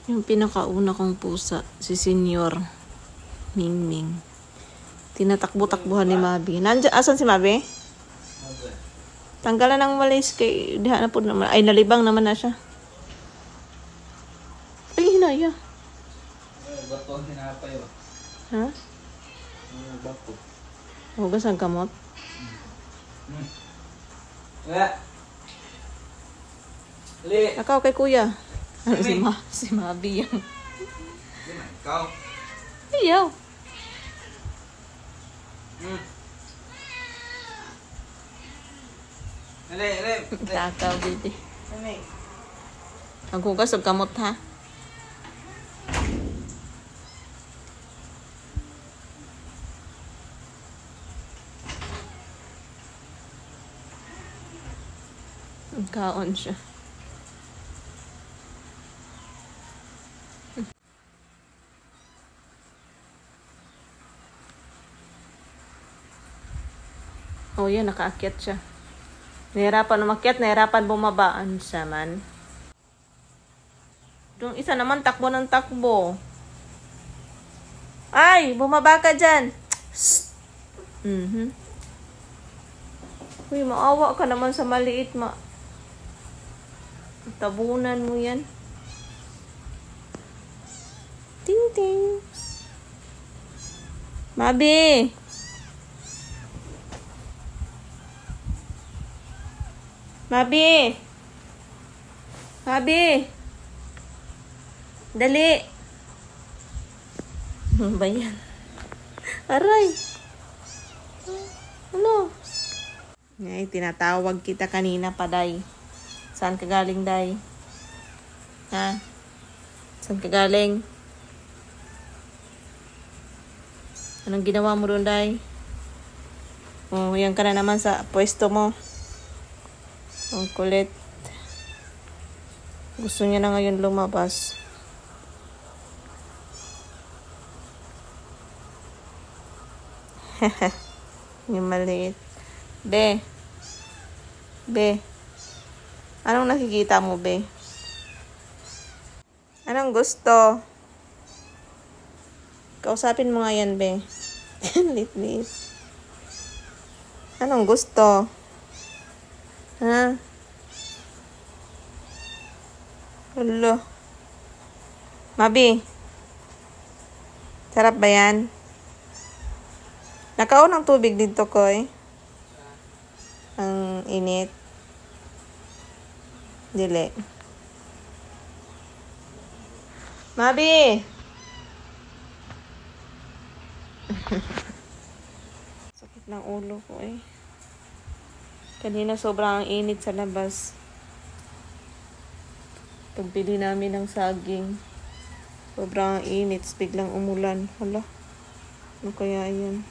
Yung pinakauna kong pusa, si Senyor Mingming. Tinatakbo-takbuhan ni Mabi. Asan si Mabi? Tanggalan ng walis kay diha na po naman. Ay, nalibang naman na siya. Ay, hinaya. Bato, hinapay ba? Ha? Bato. Hugas ang kamot? Wala. Li. Nakaw kay kuya. Ano si Mabi yan? Ikaw. Ayaw. Ali. Takaw, baby. Maghugas ang kamot, ha? Kaon siya. Oh, yan, nakaakyat siya. Nahirapan umakyat, nahirapan bumabaan siya man. Yung isa naman, takbo ng takbo. Ay, bumaba ka dyan. Uy, maawa ka naman sa maliit, tabunan mo yan. Ting ting. Mabi. Mabi. Dali. Ano ba yan? Aray. Ano? Ay, tinatawag kita kanina pa, Day. Saan ka galing, Day? Ha? Saan ka galing? Anong ginawa mo doon, Day? Oh, yan ka na naman sa pwesto mo. Ang kulit. Gusto niya na ngayon lumabas. Yung maliit. Be. Anong nakikita mo, Be? Anong gusto? Kausapin mo nga yan, Be. Lit. Anong gusto? Ha? Hello. Mabi. Sarap ba yan? Nakaon ang tubig dito, Koy. Ang init. Dili. Mabi! Sakit ng ulo ko eh. Kanina sobrang init sa labas. Pagbili namin ng saging. Sobrang init. Biglang umulan. Hala. Ano kaya yan?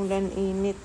Ulan, init.